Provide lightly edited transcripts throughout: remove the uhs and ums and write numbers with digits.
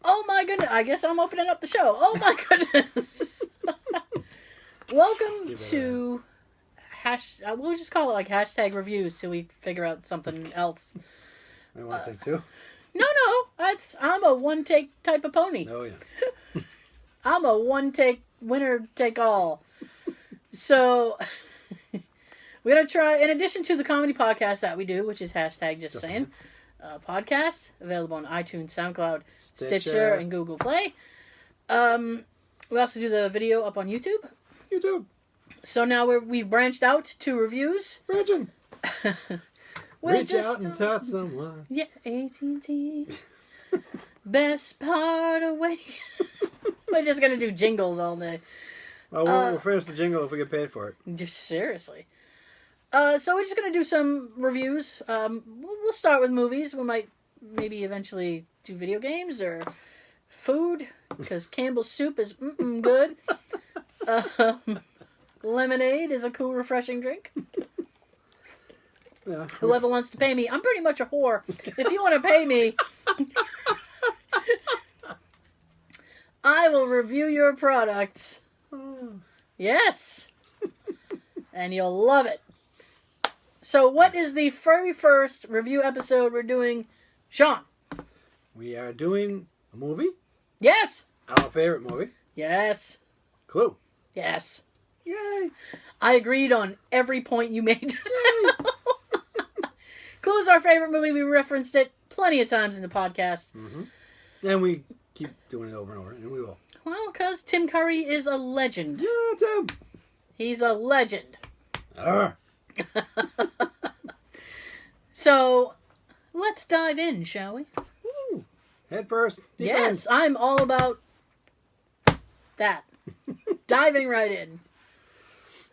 Oh my goodness. I guess I'm opening up the show. Oh my goodness. Welcome to we'll just call it like hashtag reviews till we figure out something else. I want to take two. No. I'm a one take type of pony. Oh, yeah. I'm a one take winner take all. So we're going to try, in addition to the comedy podcast that we do, which is hashtag Just Saying podcast, available on iTunes, SoundCloud, Stitcher, and Google Play. We also do the video up on YouTube. So now we've branched out to reviews. Branching. Reach out and touch someone. Yeah, AT&T. Best part of wake. We're just going to do jingles all day. Well, we'll finish the jingle if we get paid for it. Seriously. So we're just going to do some reviews. We'll start with movies. We might maybe eventually do video games or food, because Campbell's soup is good. Lemonade is a cool, refreshing drink. Yeah. Whoever wants to pay me, I'm pretty much a whore. If you want to pay me, I will review your product. Yes. And you'll love it. So what is the very first review episode we're doing, Sean? We are doing a movie. Yes. Our favorite movie. Yes. Clue. Yes. Yay. I agreed on every point you made. Clue is our favorite movie. We referenced it plenty of times in the podcast. Mm-hmm. And we keep doing it over and over, and we will. Well, because Tim Curry is a legend. Yeah, Tim. He's a legend. Arr. So, let's dive in, shall we? Woo. Head first. Yes, I'm all about that. Diving right in.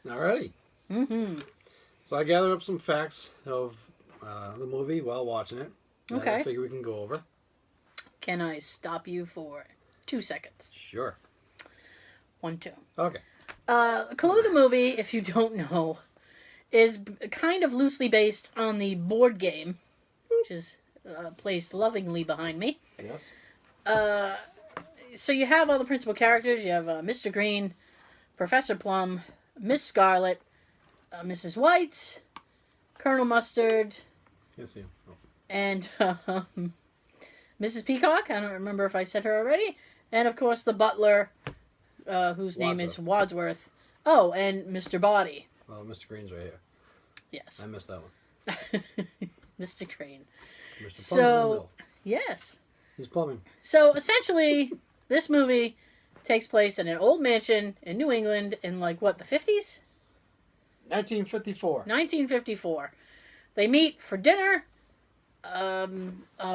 Alrighty. Mm-hmm. So I gathered up some facts of the movie while watching it. Okay. I figure we can go over. Can I stop you for 2 seconds? Sure. 1, 2. Okay. Clue the movie, if you don't know, is kind of loosely based on the board game, which is placed lovingly behind me. Yes. So you have all the principal characters. You have Mr. Green, Professor Plum, Miss Scarlet, Mrs. White, Colonel Mustard, Yes, yeah. Oh. and Mrs. Peacock. I don't remember if I said her already. And, of course, the butler, whose name is Wadsworth. Oh, and Mr. Body. Well, Mr. Green's right here. Yes. I missed that one. Mr. Green. Mr. Plum's in the So, middle. yes. He's plumbing. So, essentially, this movie takes place in an old mansion in New England in, the 50s? 1954. 1954. They meet for dinner. A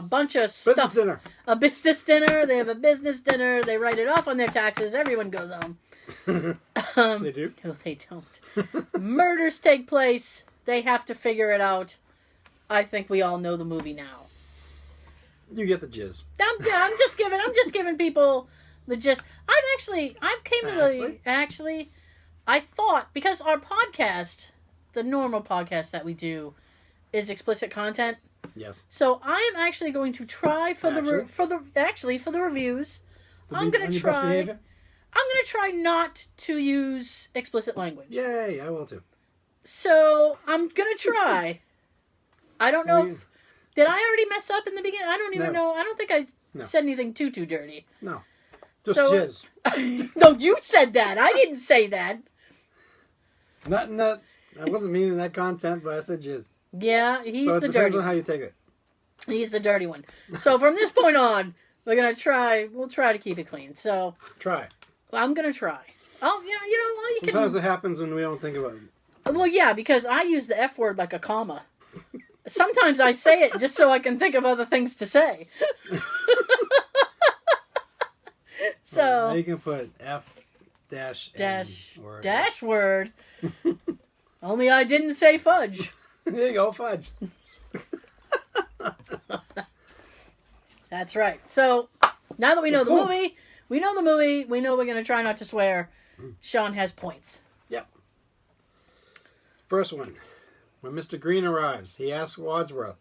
bunch of stuff. Business dinner. A business dinner. They have a business dinner. They write it off on their taxes. Everyone goes home. They do? No, they don't. Murders take place. They have to figure it out. I think we all know the movie now. You get the jizz. I'm just giving people the gist. I thought, because our podcast, the normal podcast that we do, is explicit content. Yes. So I am actually going to try for the reviews. I'm going to try not to use explicit language. Yay, I will too. So I'm going to try. I don't know. Did I already mess up in the beginning? I don't even know. I don't think I said anything too dirty. No. Just jizz. No, you said that. I didn't say that. Not in that. I wasn't meaning that content, but I said jizz. Yeah, he's so the dirty one. It depends on how you take it. He's the dirty one. So from this point on, we'll try to keep it clean. So try. I'm going to try. Oh, Sometimes it happens when we don't think about it. Well, yeah, because I use the F word like a comma. Sometimes I say it just so I can think of other things to say. So now you can put dash word. Only I didn't say fudge. There you go, fudge. That's right. So now that we know the movie, we know we're going to try not to swear. Sean has points. Yep. First one. When Mr. Green arrives, he asks Wadsworth,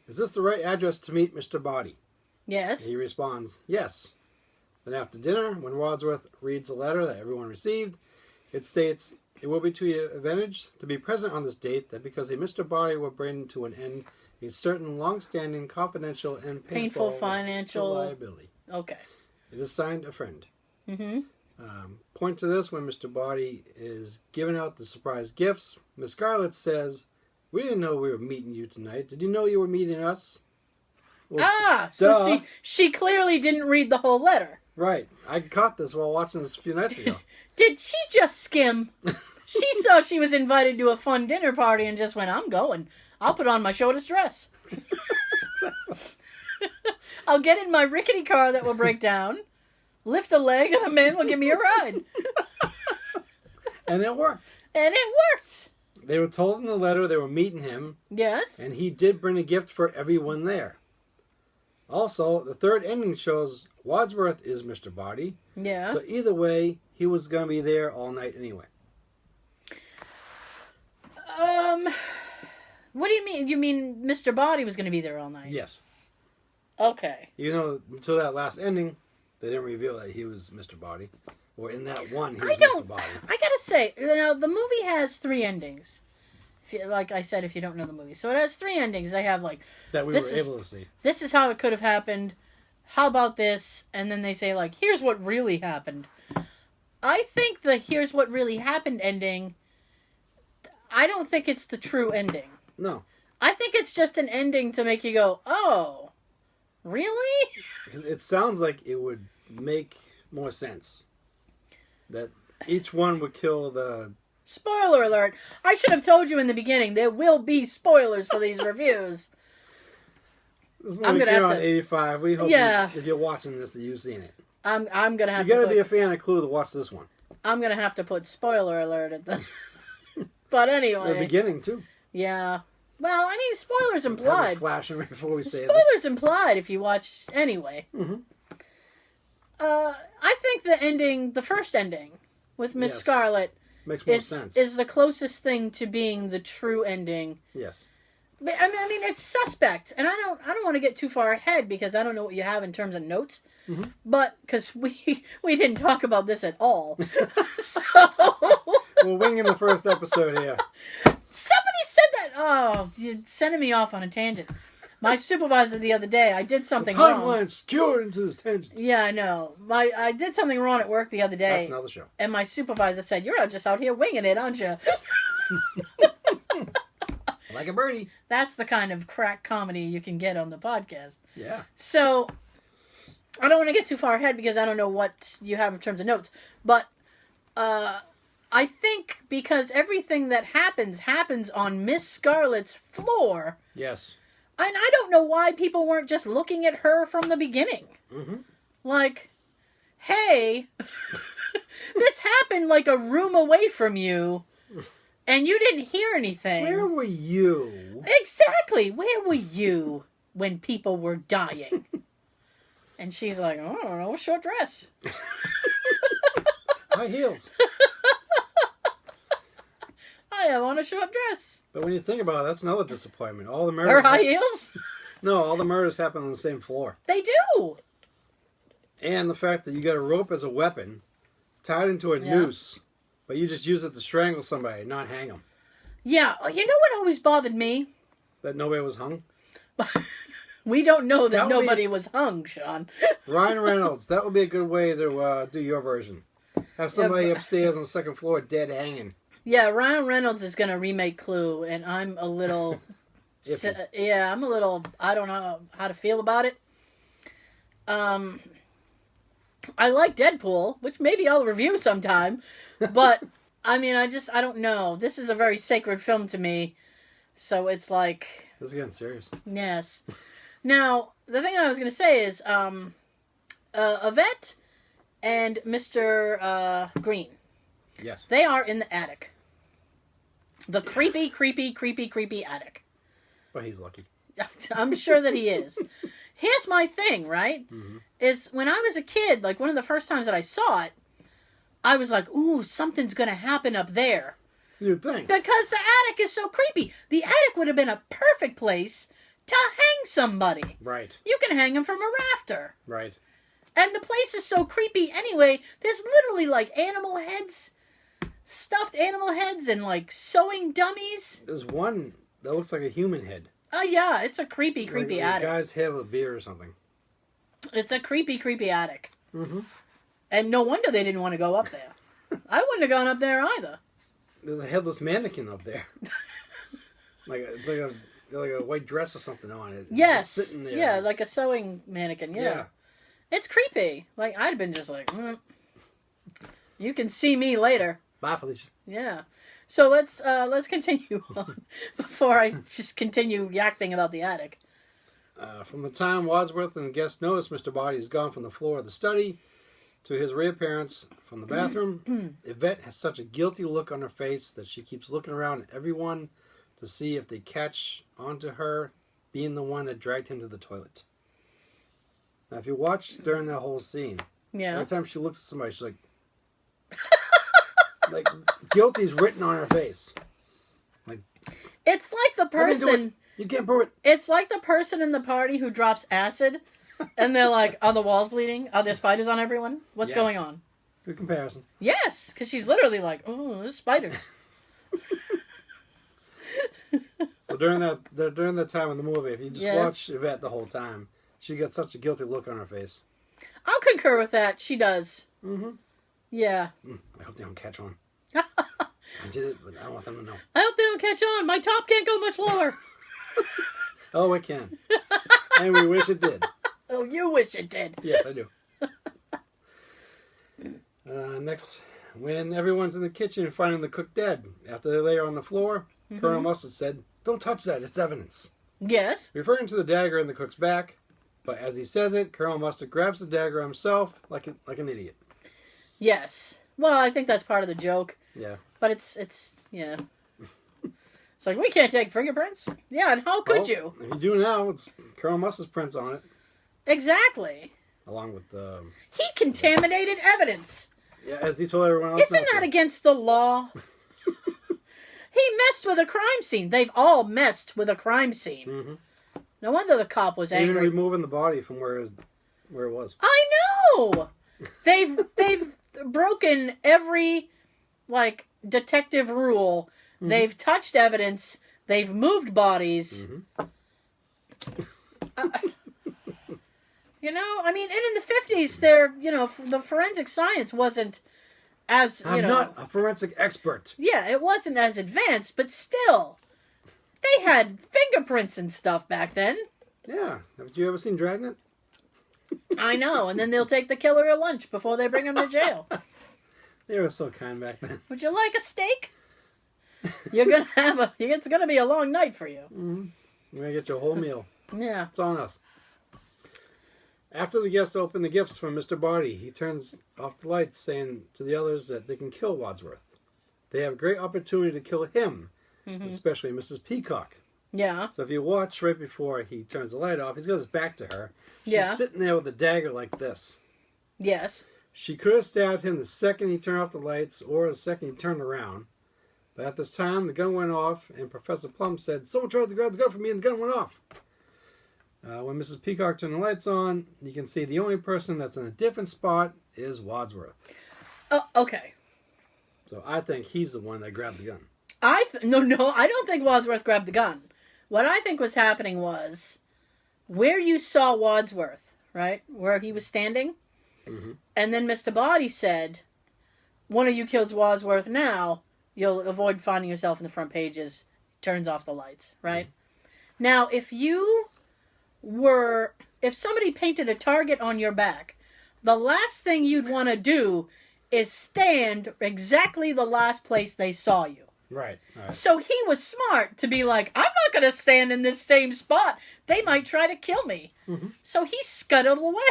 "Is this the right address to meet Mr. Body?" Yes. He responds, yes. Then after dinner, when Wadsworth reads the letter that everyone received, it states, it will be to your advantage to be present on this date, that because a Mr. Body will bring to an end a certain long-standing, confidential, and painful financial liability. Okay. It is signed a friend. Mm-hmm. Point to this when Mr. Body is giving out the surprise gifts. Miss Scarlet says, we didn't know we were meeting you tonight. Did you know you were meeting us? Well, so she clearly didn't read the whole letter. Right. I caught this while watching this a few nights ago. Did she just skim? She saw she was invited to a fun dinner party and just went, I'm going. I'll put on my shortest dress. I'll get in my rickety car that will break down, lift a leg, and a man will give me a ride. And it worked. And it worked. They were told in the letter they were meeting him. Yes. And he did bring a gift for everyone there. Also, the third ending shows Wadsworth is Mr. Body. Yeah. So either way, he was going to be there all night anyway. What do you mean? You mean Mr. Body was going to be there all night? Yes. Okay. Even though until that last ending, they didn't reveal that he was Mr. Body. Or in that one, he was Mr. Body. I gotta say, now, the movie has 3 endings. Like I said, if you don't know the movie. So it has 3 endings. They have, like... That we were able to see. This is how it could have happened. How about this? And then they say, like, here's what really happened. I think the here's what really happened ending, I don't think it's the true ending. No. I think it's just an ending to make you go, oh, really? Because it sounds like it would make more sense. That each one would kill the... Spoiler alert. I should have told you in the beginning, there will be spoilers for these reviews. This movie came out in 85. We hope if you're watching this that you've seen it. I'm going to have to... You got to be a fan of Clue to watch this one. I'm going to have to put spoiler alert at the... But anyway. The beginning, too. Yeah. Well, I mean, spoilers implied. Flashing right before we say spoilers this. Implied if you watch anyway. Mm-hmm. I think the first ending with Miss Scarlet makes more sense. Is the closest thing to being the true ending. Yes. But, I mean, it's suspect, and I don't want to get too far ahead because I don't know what you have in terms of notes. Mm-hmm. But because we didn't talk about this at all, so we're winging the first episode here. Somebody said that. Oh, you're sending me off on a tangent. My supervisor the other day, I did something wrong. Timeline skewered into this tangent. Yeah, I know. I did something wrong at work the other day. That's another show. And my supervisor said, "You're just out here winging it, aren't you?" Like a birdie. That's the kind of crack comedy you can get on the podcast. Yeah. So, I don't want to get too far ahead because I don't know what you have in terms of notes. But, I think because everything that happens on Miss Scarlet's floor. Yes. And I don't know why people weren't just looking at her from the beginning. Mm-hmm. Like, hey, this happened like a room away from you, and you didn't hear anything. Where were you? Exactly. Where were you when people were dying? And she's like, oh, I don't know, a short dress. High heels. I have on a short dress. But when you think about it, that's another disappointment. All the murders... Her high heels? No, all the murders happen on the same floor. They do. And the fact that you got a rope as a weapon, tied into a noose, but you just use it to strangle somebody, not hang them. Yeah. You know what always bothered me? That nobody was hung? We don't know that nobody was hung, Sean. Ryan Reynolds, that would be a good way to do your version. Have somebody upstairs on the second floor dead hanging. Yeah, Ryan Reynolds is going to remake Clue, and I'm a little... I'm a little... I don't know how to feel about it. I like Deadpool, which maybe I'll review sometime, but, I mean, I don't know. This is a very sacred film to me, so it's like... This is getting serious. Yes. Now, the thing I was going to say is, Yvette and Mr. Green. Yes. They are in the attic. The creepy, creepy, creepy, creepy attic. But he's lucky. I'm sure that he is. Here's my thing, right? Mm-hmm. Is when I was a kid, like one of the first times that I saw it, I was like, ooh, something's going to happen up there. You'd think. Because the attic is so creepy. The attic would have been a perfect place to hang somebody. Right. You can hang him from a rafter. Right. And the place is so creepy anyway. There's literally like animal heads, stuffed animal heads, and like sewing dummies. There's one that looks like a human head. Oh yeah, it's a creepy like attic. A guy's head with a beard or something. It's a creepy attic. Mm-hmm. And no wonder they didn't want to go up there. I wouldn't have gone up there either. There's a headless mannequin up there. It's like a white dress or something on it. Yes. Just sitting there. Yeah, like a sewing mannequin. Yeah. It's creepy. Like, I'd have been just like, you can see me later. Bye, Felicia. Yeah. So let's continue on before I just continue yakking about the attic. From the time Wadsworth and the guests notice Mr. Body is gone from the floor of the study to his reappearance from the bathroom, Yvette has such a guilty look on her face that she keeps looking around at everyone to see if they catch onto her being the one that dragged him to the toilet. Now, if you watch during that whole scene, every time she looks at somebody, she's like, like guilty's written on her face. Like, it's like the person. You can't prove it. It's like the person in the party who drops acid, and they're like, "Are the walls bleeding? Are there spiders on everyone? What's going on?" Good comparison. Yes, because she's literally like, "Oh, there's spiders." So during that time in the movie, if you just watch Yvette the whole time, she gets such a guilty look on her face. I'll concur with that. She does. Mm-hmm. Yeah. I hope they don't catch on. I did it, but I don't want them to know. I hope they don't catch on. My top can't go much lower. Oh, it can. And we wish it did. Oh, you wish it did. Yes, I do. Next, when everyone's in the kitchen finding the cook dead, after they lay her on the floor, Colonel Mustard said, "Don't touch that, it's evidence." Yes. Referring to the dagger in the cook's back, but as he says it, Colonel Mustard grabs the dagger himself like an idiot. Yes. Well, I think that's part of the joke. Yeah. But it's yeah. It's like, we can't take fingerprints? Yeah, and how could you? If you do now, it's Colonel Mustard's prints on it. Exactly. Along with the... He contaminated evidence. Yeah, as he told everyone else. Isn't that against the law? He messed with a crime scene. They've all messed with a crime scene. Mm-hmm. No wonder the cop was angry. Even removing the body from where it was. I know! They've broken every, detective rule. Mm-hmm. They've touched evidence. They've moved bodies. Mm-hmm. And in the 50s, the forensic science wasn't as, I'm not a forensic expert. Yeah, it wasn't as advanced, but still, they had fingerprints and stuff back then. Yeah. Haven't you ever seen Dragnet? I know, and then they'll take the killer to lunch before they bring him to jail. They were so kind back then. Would you like a steak? It's gonna be a long night for you. Mm-hmm. You're gonna get your whole meal. Yeah. It's on us. After the guests open the gifts from Mr. Barty, he turns off the lights, saying to the others that they can kill Wadsworth. They have a great opportunity to kill him, especially Mrs. Peacock. Yeah. So if you watch right before he turns the light off, he goes back to her. She's sitting there with a dagger like this. Yes. She could have stabbed him the second he turned off the lights or the second he turned around. But at this time, the gun went off, and Professor Plum said, "Someone tried to grab the gun from me, and the gun went off." When Mrs. Peacock turned the lights on, you can see the only person that's in a different spot is Wadsworth. Oh, okay. So I think he's the one that grabbed the gun. No, I don't think Wadsworth grabbed the gun. What I think was happening was where you saw Wadsworth, right, where he was standing, and then Mr. Body said, "One of you kills Wadsworth now, you'll avoid finding yourself in the front pages." Turns off the lights, right? Now, if somebody painted a target on your back, the last thing you'd want to do is stand exactly the last place they saw you. Right. So he was smart to be like, I'm not going to stand in this same spot. They might try to kill me. Mm-hmm. So he scuttled away.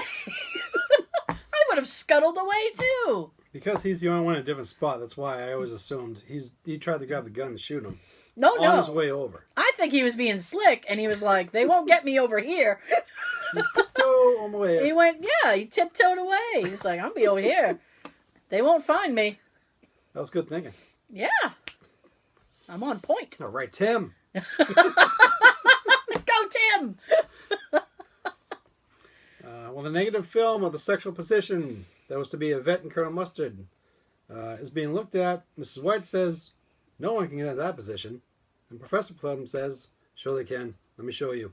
I would have scuttled away too. Because he's the only one in a different spot, that's why I always assumed he tried to grab the gun and shoot him. No. On his way over. I think he was being slick, and he was like, they won't get me over here. He tiptoed on the way. He tiptoed away. He's like, I'll be over here. They won't find me. That was good thinking. Yeah. I'm on point. All right, Tim. Go, him! Well, the negative film of the sexual position that was to be Yvette and Colonel Mustard is being looked at. Mrs. White says, no one can get into that position. And Professor Plum says, sure they can. Let me show you.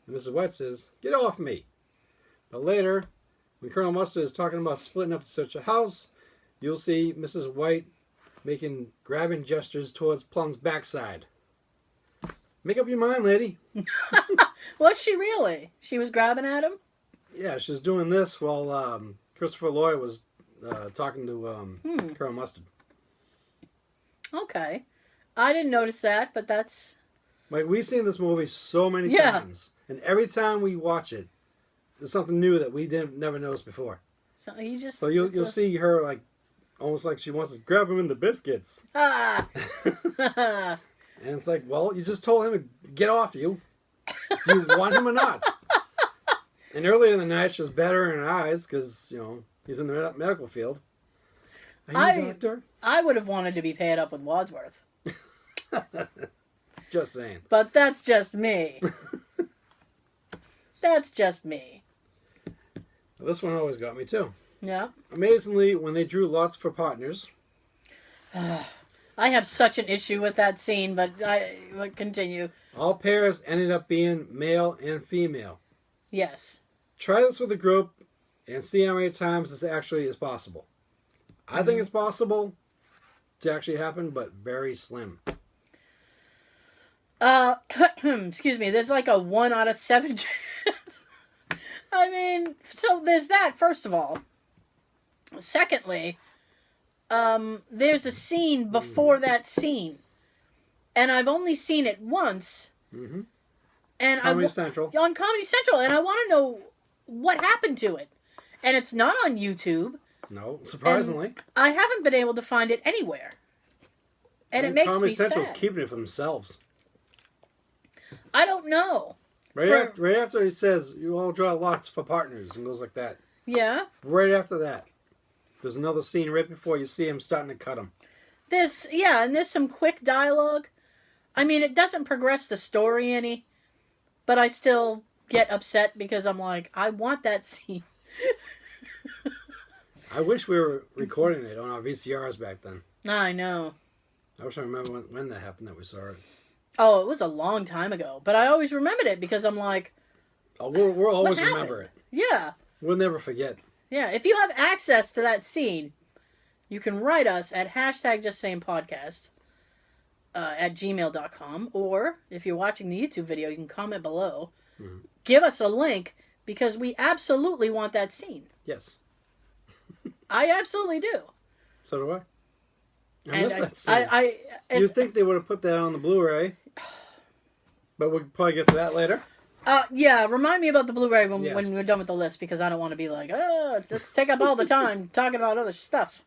And Mrs. White says, get off me. But later, when Colonel Mustard is talking about splitting up to search a house, you'll see Mrs. White making grabbing gestures towards Plum's backside. Make up your mind, lady. Was she really? She was grabbing at him? Yeah, she's doing this while Christopher Lloyd was talking to Colonel Mustard. Okay. I didn't notice that, but that's... Like, we've seen this movie so many times. And every time we watch it, there's something new that we never noticed before. So you'll see her, like, almost like she wants to grab him in the biscuits. Ah! And it's like, well, you just told him to get off you. Do you want him or not? And earlier in the night, she was battering her eyes because, you know, he's in the medical field. Are you a doctor? I would have wanted to be paired up with Wadsworth. Just saying. But that's just me. That's just me. Well, this one always got me, too. Yeah. Amazingly, when they drew lots for partners... I have such an issue with that scene, but I will continue. All pairs ended up being male and female. Yes. Try this with a group and see how many times this actually is possible. I think it's possible to actually happen, but very slim. Excuse me, there's like a 1 out of 7 chance. I mean, so there's that, first of all. Secondly, there's a scene before that scene. And I've only seen it once. Mm-hmm. And Comedy Central. On Comedy Central. And I want to know what happened to it. And it's not on YouTube. No, surprisingly. I haven't been able to find it anywhere. And it makes Comedy me sad. Central's keeping it for themselves. I don't know. Right after he says, you all draw lots for partners, and goes like that. Yeah. Right after that. There's another scene right before you see him starting to cut him. And there's some quick dialogue. I mean, it doesn't progress the story any, but I still get upset because I'm like, I want that scene. I wish we were recording it on our VCRs back then. I know. I wish I remember when that happened that we saw it. Oh, it was a long time ago, but I always remembered it because I'm like... Oh, we'll always remember it. Yeah. We'll never forget. Yeah, if you have access to that scene, you can write us at HashtagJustSayinPodcast at gmail.com, or if you're watching the YouTube video, you can comment below. Mm-hmm. Give us a link, because we absolutely want that scene. Yes. I absolutely do. So do I. I miss that scene. You'd think they would have put that on the Blu-ray, but we'll probably get to that later. Yeah, remind me about the Blu-ray when we're done with the list, because I don't want to be like, let's take up all the time talking about other stuff.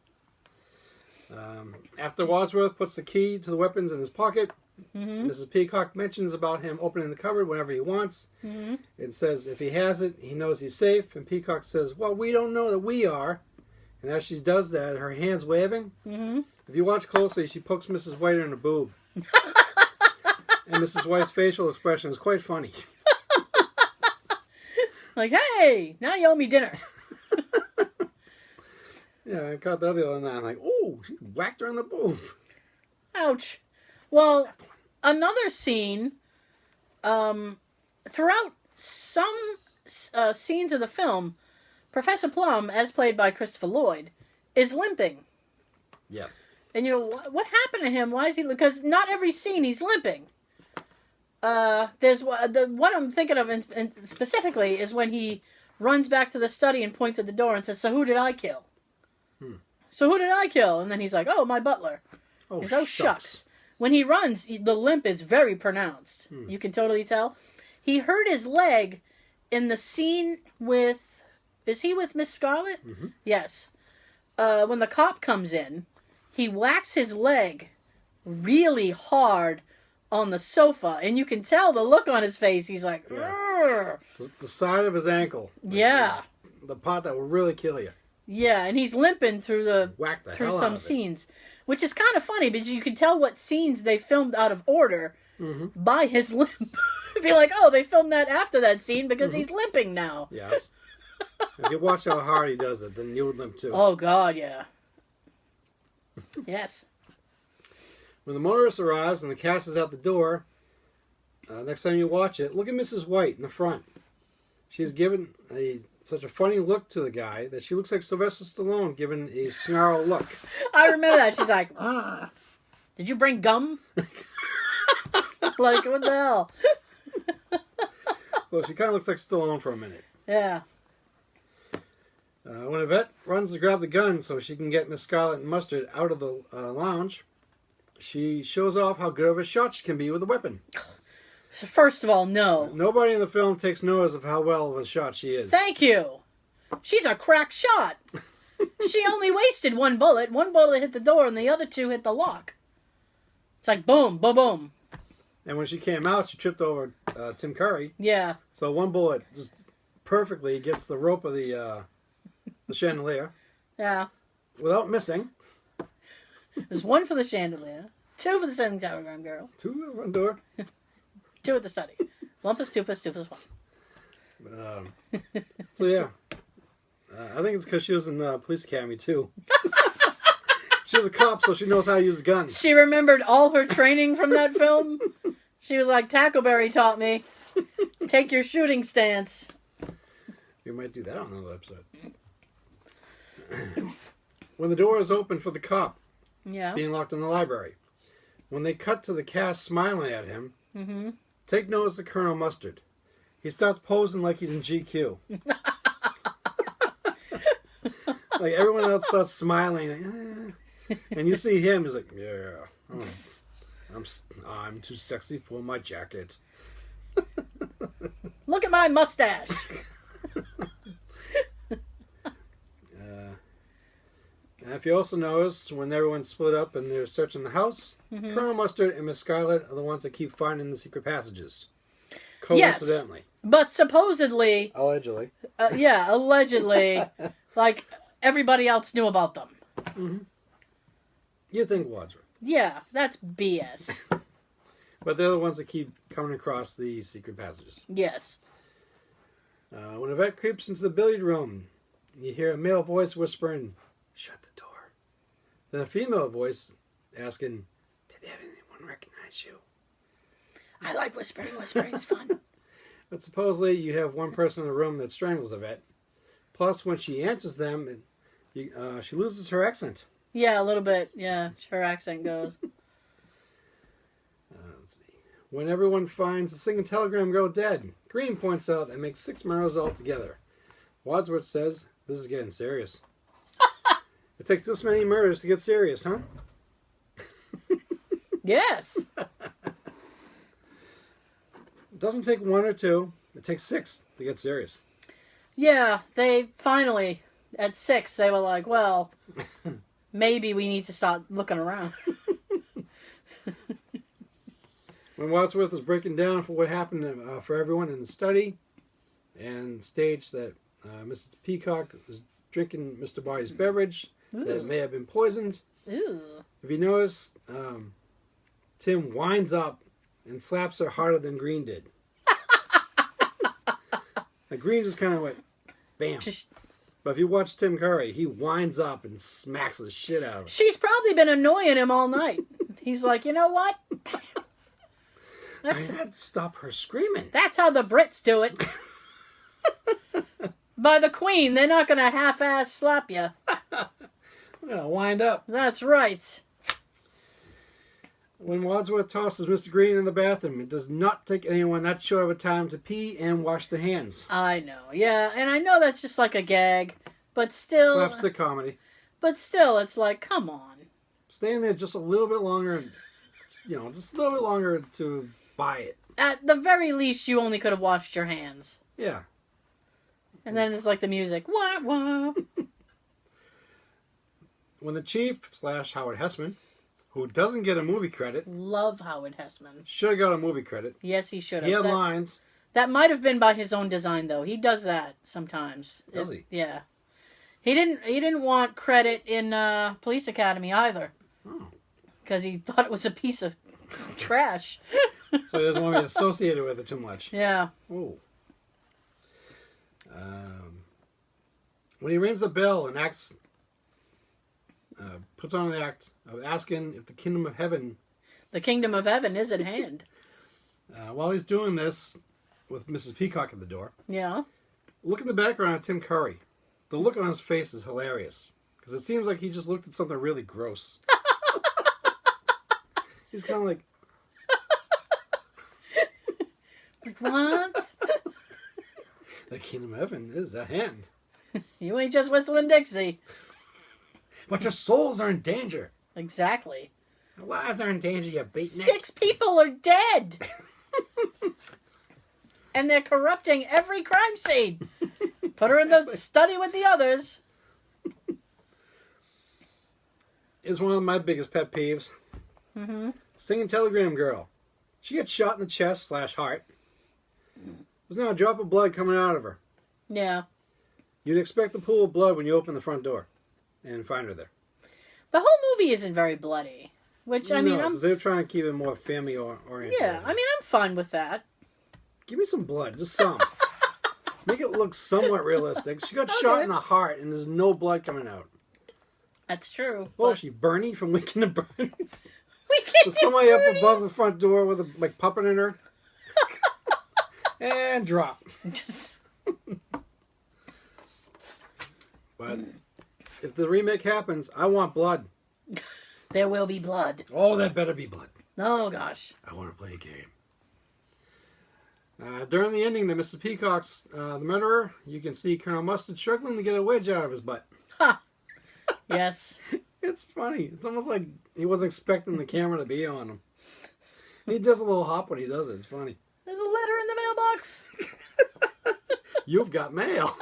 After Wadsworth puts the key to the weapons in his pocket, Mrs. Peacock mentions about him opening the cupboard whenever he wants. Mm-hmm. It says if he has it, he knows he's safe. And Peacock says, well, we don't know that we are. And as she does that, her hand's waving. Mm-hmm. If you watch closely, she pokes Mrs. White in the boob. And Mrs. White's facial expression is quite funny. Like, hey, now you owe me dinner. Yeah, I caught that the other night. I'm like, oh, she whacked her in the boob. Ouch. Well, another scene, throughout some scenes of the film, Professor Plum, as played by Christopher Lloyd, is limping. Yes. And you know, what happened to him? Why is he... Because not every scene he's limping. There's the one I'm thinking of specifically is when he runs back to the study and points at the door and says, so who did I kill? So who did I kill? And then he's like, oh, my butler. Oh, shucks. When he runs, the limp is very pronounced. You can totally tell. He hurt his leg in the scene with... Is he with Miss Scarlet? Mm-hmm. Yes. When the cop comes in, he whacks his leg really hard on the sofa, and you can tell the look on his face. He's like, the side of his ankle. Yeah. The part that will really kill you. Yeah, and he's limping through some scenes, which is kind of funny because you can tell what scenes they filmed out of order by his limp. Be like, oh, they filmed that after that scene because he's limping now. Yes. If you watch how hard he does it, then you would limp too. Oh, God, yeah. Yes. When the motorist arrives and the cast is out the door, next time you watch it, look at Mrs. White in the front. She's given such a funny look to the guy that she looks like Sylvester Stallone given a snarl look. I remember that. She's like, did you bring gum? Like, what the hell? So she kind of looks like Stallone for a minute. Yeah. When Yvette runs to grab the gun so she can get Miss Scarlet and Mustard out of the lounge, she shows off how good of a shot she can be with a weapon. So first of all, no. Nobody in the film takes notice of how well of a shot she is. Thank you. She's a crack shot. She only wasted one bullet. One bullet hit the door and the other two hit the lock. It's like boom, boom, boom. And when she came out, she tripped over Tim Curry. Yeah. So one bullet just perfectly gets the rope of the chandelier. Yeah. Without missing. There's one for the chandelier, two for the sending telegram girl, Two at one door. two at the study. 1 + 2 + 2 + 1. So yeah. I think it's because she was in police academy too. She was a cop, so she knows how to use a gun. She remembered all her training from that film. She was like, Tackleberry taught me. Take your shooting stance. We might do that on another episode. When the door is open for the cop Yeah. being locked in the library, when they cut to the cast smiling at him, take notice of Colonel Mustard. He starts posing like he's in GQ. Like everyone else starts smiling, like, and you see him. He's like, "Yeah, I'm too sexy for my jacket." Look at my mustache. And if you also notice, when everyone's split up and they're searching the house, Colonel Mustard and Miss Scarlet are the ones that keep finding the secret passages. Coincidentally. Yes, but supposedly, Allegedly. allegedly, like everybody else knew about them. You think Wadsworth. Yeah, that's BS. But they're the ones that keep coming across the secret passages. Yes. When Yvette creeps into the billiard room, you hear a male voice whispering, "Shut the door." Then a female voice asking, "Did anyone recognize you?" I like whispering. Whispering's fun. But supposedly you have one person in the room that strangles Yvette. Plus, when she answers them, she loses her accent. Yeah, a little bit. Yeah, her accent goes. Let's see. When everyone finds the singing telegram girl dead, Green points out that makes 6 murders altogether. Wadsworth says, "This is getting serious." It takes this many murders to get serious, huh? Yes. It doesn't take 1 or 2. It takes 6 to get serious. Yeah, they finally, at 6, they were like, well, maybe we need to start looking around. When Wadsworth is breaking down for what happened for everyone in the study and staged that Mrs. Peacock was drinking Mr. Barty's beverage that may have been poisoned. Ooh. If you notice, Tim winds up and slaps her harder than Green did. Like Green just kind of went, bam. But if you watch Tim Curry, he winds up and smacks the shit out of her. She's probably been annoying him all night. He's like, you know what? I had to stop her screaming. That's how the Brits do it. By the Queen, they're not going to half-ass slap you. I'm going to wind up. That's right. When Wadsworth tosses Mr. Green in the bathroom, it does not take anyone that short of a time to pee and wash the hands. I know, yeah. And I know that's just like a gag, but still... Slapstick comedy. But still, it's like, come on. Stay in there just a little bit longer, and, just a little bit longer to buy it. At the very least, you only could have washed your hands. Yeah. And then it's like the music. Wah, wah. When the chief / Howard Hessman, who doesn't get a movie credit, Love Howard Hessman. should have got a movie credit. Yes, he should have. He had lines. That might have been by his own design, though. He does that sometimes. Does he? Yeah. He didn't want credit in Police Academy either. Oh. Because he thought it was a piece of trash. So he doesn't want to be associated with it too much. Yeah. Oh. When he rings the bell and puts on an act of asking if the kingdom of heaven. The kingdom of heaven is at hand. While he's doing this, with Mrs. Peacock at the door. Yeah. Look in the background at Tim Curry. The look on his face is hilarious. Because it seems like he just looked at something really gross. He's kind of like... Like, what? The kingdom of heaven is at hand. You ain't just whistling Dixie. But your souls are in danger. Exactly. Your lives are in danger, you beatnik. 6 people are dead. And they're corrupting every crime scene. Put her in the study with the others. It's one of my biggest pet peeves. Mm-hmm. Singing Telegram Girl. She gets shot in the chest / heart. There's now a drop of blood coming out of her. Yeah. You'd expect a pool of blood when you open the front door and find her there. The whole movie isn't very bloody. Which, I mean, No, they're trying to keep it more family oriented. Yeah, I mean, I'm fine with that. Give me some blood, just some. Make it look somewhat realistic. She got shot in the heart and there's no blood coming out. That's true. Oh, she Bernie from Weekend at Bernie's? There's somebody up above the front door with a puppet in her. And drop. But if the remake happens, I want blood. There will be blood. Oh, that better be blood. Oh, gosh. I want to play a game. During the ending, the Mr. Peacock's the murderer, you can see Colonel Mustard struggling to get a wedge out of his butt. Ha! Yes. It's funny. It's almost like he wasn't expecting the camera to be on him. He does a little hop when he does it. It's funny. There's a letter in the mailbox. You've got mail.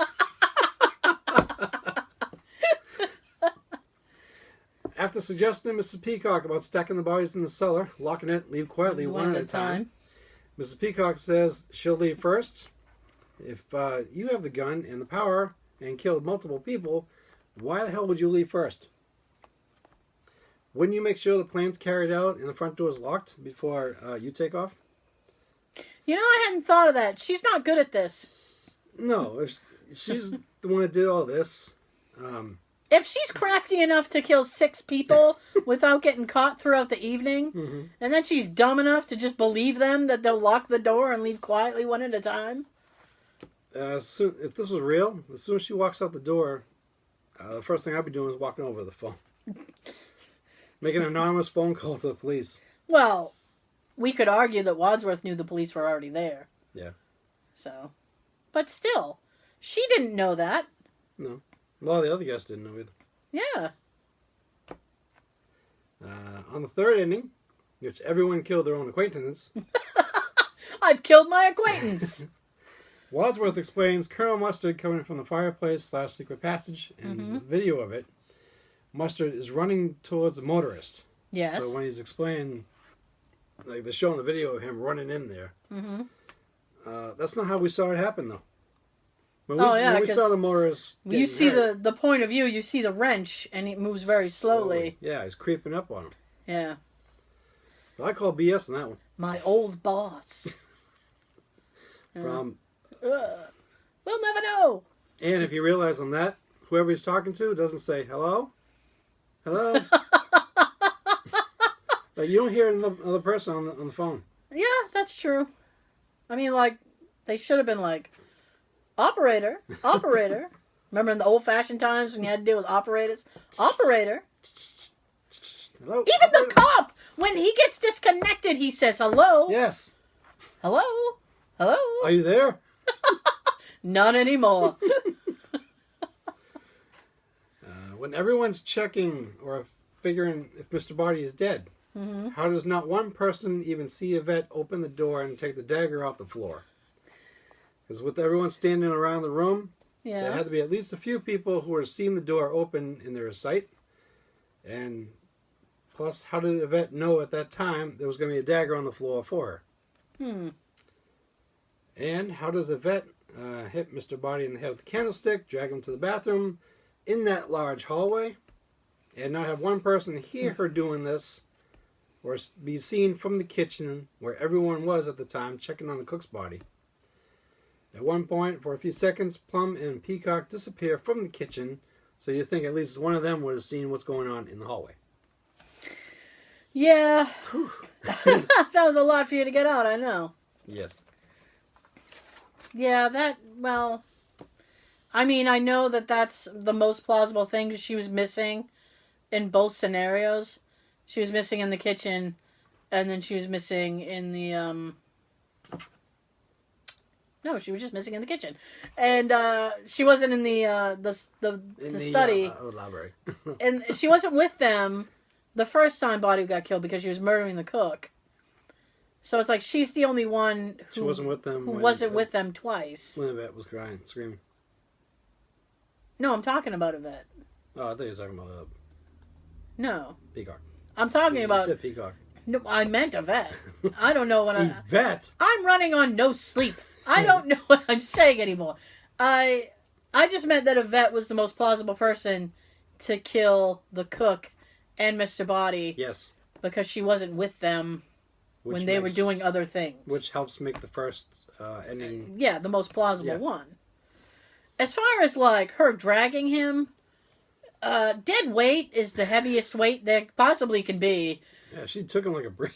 After suggesting to Mrs. Peacock about stacking the bodies in the cellar, locking it, leave quietly one at a time, Mrs. Peacock says she'll leave first. If you have the gun and the power and killed multiple people, why the hell would you leave first? Wouldn't you make sure the plan's carried out and the front door is locked before you take off? You know, I hadn't thought of that. She's not good at this. No, if she's the one that did all this. If she's crafty enough to kill 6 people without getting caught throughout the evening, and then she's dumb enough to just believe them that they'll lock the door and leave quietly one at a time. So if this was real, as soon as she walks out the door, the first thing I'd be doing is walking over to the phone. Making an anonymous phone call to the police. Well, we could argue that Wadsworth knew the police were already there. Yeah. So, but still, she didn't know that. No. A lot of the other guys didn't know either. Yeah. On the third inning, which everyone killed their own acquaintances. I've killed my acquaintance. Wadsworth explains Colonel Mustard coming from the fireplace / secret passage, and the video of it. Mustard is running towards the motorist. Yes. So when he's explaining, like they're showing the video of him running in there. That's not how we saw it happen, though. When we saw the motorist, you see the point of view. You see the wrench, and it moves very slowly. Yeah, he's creeping up on him. Yeah. But I call BS on that one. My old boss. From. We'll never know. And if you realize on that, whoever he's talking to doesn't say hello. Hello. Like you don't hear another person on the phone. Yeah, that's true. I mean, like they should have been like, operator. Remember in the old-fashioned times when you had to deal with operators? Operator. Hello. Even operator. the cop, when he gets disconnected, he says hello. Yes. Hello. Hello. Are you there? Not anymore. When everyone's checking or figuring if Mr. Body is dead, how does not one person even see Yvette open the door and take the dagger off the floor? Because with everyone standing around the room, there had to be at least a few people who were seeing the door open in their sight. And plus, how did Yvette know at that time there was going to be a dagger on the floor for her? And how does Yvette hit Mr. Body in the head with the candlestick, drag him to the bathroom in that large hallway, and not have one person hear her doing this or be seen from the kitchen where everyone was at the time checking on the cook's body. At one point, for a few seconds, Plum and Peacock disappear from the kitchen, so you think at least one of them would have seen what's going on in the hallway. Yeah. That was a lot for you to get out, I know. Yes. Yeah, I mean, I know that that's the most plausible thing. She was missing in both scenarios. She was missing in the kitchen, and then she was missing in the, No, she was just missing in the kitchen. And she wasn't in the study. Library. And she wasn't with them the first time Body got killed because she was murdering the cook. So it's like she's the only one who wasn't with them. Who wasn't with them twice. When Yvette was crying, screaming. No, I'm talking about Yvette. Oh, I thought you were talking about No. Peacock. I'm talking about... You said Peacock. No, I meant Yvette. I don't know what Yvette? I'm running on no sleep. I don't know what I'm saying anymore. I just meant that Yvette was the most plausible person to kill the cook and Mr. Body. Yes. Because she wasn't with them when they were doing other things. Which helps make the first ending... Yeah, the most plausible one. As far as, like, her dragging him, dead weight is the heaviest weight there possibly can be. Yeah, she took him like a breeze.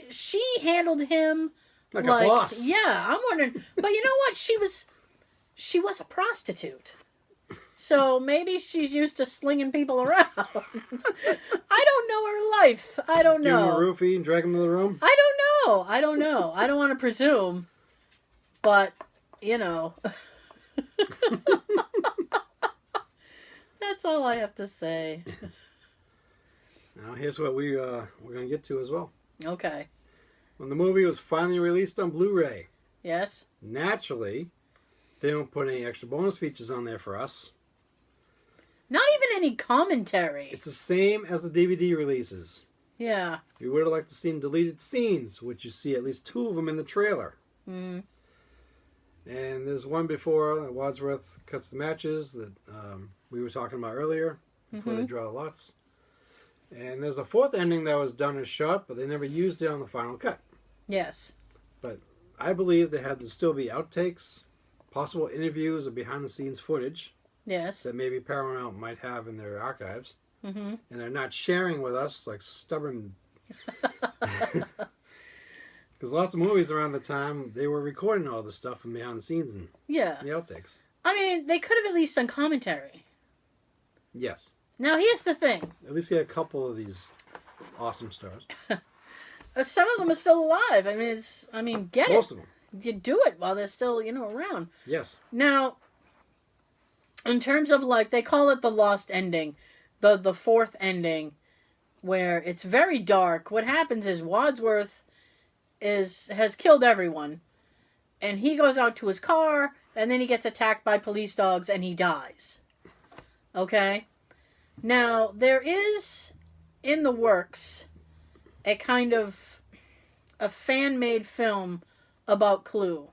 She handled him like a boss. Yeah, I'm wondering. But you know what? She was a prostitute. So maybe she's used to slinging people around. I don't know her life. I don't know. Give him a roofie and drag him to the room? I don't know. I don't want to presume. But, you know. That's all I have to say. Now, here's what we're going to get to as well. Okay. When the movie was finally released on Blu-ray, yes, naturally, they don't put any extra bonus features on there for us. Not even any commentary. It's the same as the DVD releases. Yeah. We would have liked to see deleted scenes, which you see at least 2 of them in the trailer. Mm. And there's one before Wadsworth cuts the matches that we were talking about earlier, before they draw the lots. And there's a 4th ending that was done as shot, but they never used it on the final cut. Yes. But I believe there had to still be outtakes, possible interviews or behind-the-scenes footage. Yes. That maybe Paramount might have in their archives. Mm-hmm. And they're not sharing with us like stubborn... Because lots of movies around the time, they were recording all this stuff from behind the scenes and the outtakes. I mean, they could have at least done commentary. Yes. Now, here's the thing. At least get a couple of these awesome stars. Some of them are still alive. Get it. Most of them. You do it while they're still, around. Yes. Now, in terms of, like, they call it the lost ending. The 4th ending, where it's very dark. What happens is Wadsworth has killed everyone, and he goes out to his car, and then he gets attacked by police dogs, and he dies. Okay? Now, there is, in the works, a kind of a fan-made film about Clue.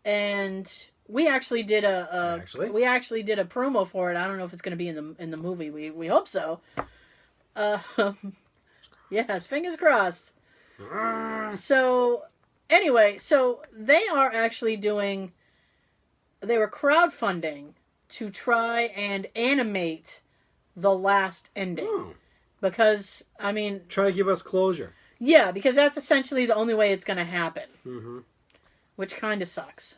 And we actually did a promo for it. I don't know if it's going to be in the movie. We hope so. Yes, fingers crossed. So, anyway, they are actually they were crowdfunding to try and animate the last ending. Oh. Because, try to give us closure. Yeah, because that's essentially the only way it's going to happen. Mm-hmm. Which kind of sucks.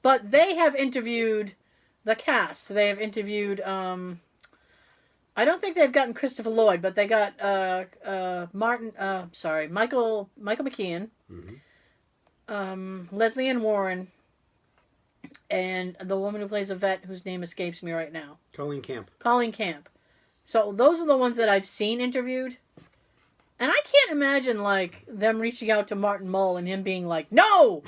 But they have interviewed the cast. They have interviewed, I don't think they've gotten Christopher Lloyd, but they got Michael McKean, Leslie Ann Warren, and the woman who plays Yvette, whose name escapes me right now. Colleen Camp. So those are the ones that I've seen interviewed. And I can't imagine, like, them reaching out to Martin Mull and him being like, no!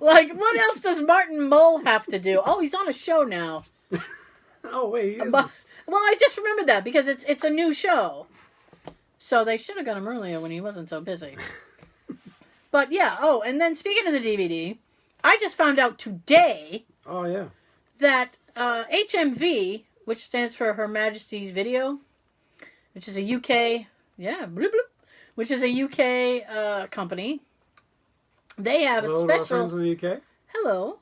Like, what else does Martin Mull have to do? Oh, he's on a show now. Oh, wait, he is. Well, I just remembered that because it's a new show. So they should have got him earlier when he wasn't so busy. But yeah, and then speaking of the DVD, I just found out today that HMV, which stands for Her Majesty's Video, which is a UK Yeah, bloop, bloop, which is a UK company. They have Hello, a to our special. friends in the UK. Hello.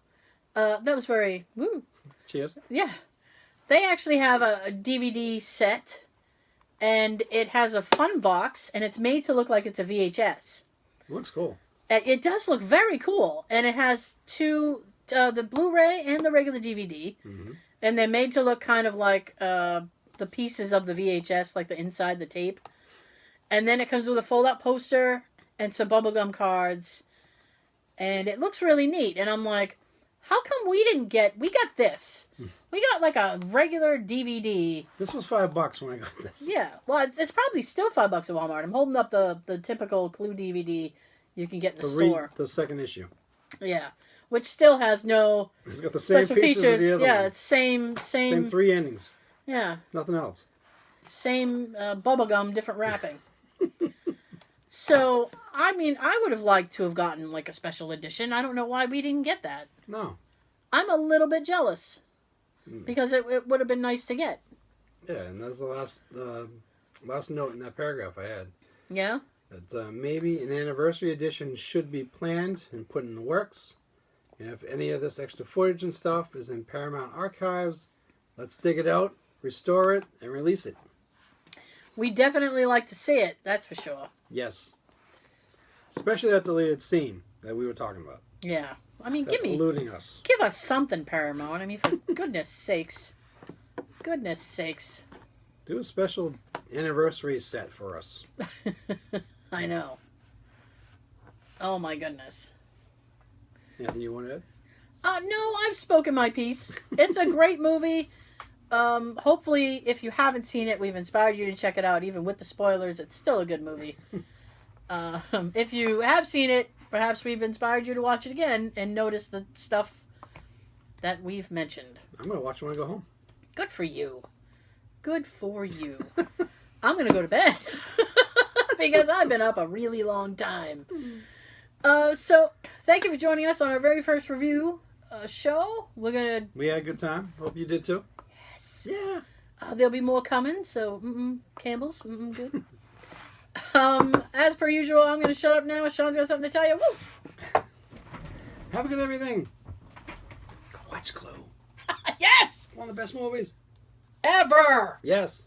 That was very. Woo. Cheers. Yeah. They actually have a DVD set, and it has a fun box, and it's made to look like it's a VHS. Looks cool. It does look very cool, and it has two, the Blu-ray and the regular DVD, and they're made to look kind of like the pieces of the VHS, like the inside the tape. And then it comes with a fold-out poster and some bubblegum cards, and it looks really neat. And I'm like, how come we got this? We got like a regular DVD. This was $5 when I got this. Yeah, well, it's probably still $5 at Walmart. I'm holding up the typical Clue DVD you can get in the store. The second issue. Yeah, which still has no It's got the same special features as the other Yeah, one. it's same. Same 3 endings. Yeah, Nothing else. same bubblegum, different wrapping. So, I mean, I would have liked to have gotten like a special edition. I don't know why we didn't get that. No. I'm a little bit jealous because it would have been nice to get. Yeah, and that's the last note in that paragraph I had. Yeah? That maybe an anniversary edition should be planned and put in the works. And if any of this extra footage and stuff is in Paramount Archives, let's dig it out, restore it, and release it. We definitely like to see it, that's for sure. Yes. Especially that deleted scene that we were talking about. Yeah. I mean, That's eluding us. give us something, Paramount. I mean, for goodness sakes. Goodness sakes. Do a special anniversary set for us. I know. Oh my goodness. Anything you want to add? No, I've spoken my piece. It's a great movie. Hopefully, if you haven't seen it, we've inspired you to check it out. Even with the spoilers, it's still a good movie. If you have seen it, perhaps we've inspired you to watch it again and notice the stuff that we've mentioned. I'm going to watch it when I go home. Good for you. Good for you. I'm going to go to bed because I've been up a really long time. So, thank you for joining us on our very first review show. We had a good time. Hope you did too. Yes. Yeah. There'll be more coming, so Campbell's, good. As per usual, I'm going to shut up now. Sean's got something to tell you. Woo! Have a good everything. Go watch Clue. Yes! One of the best movies. Ever! Yes.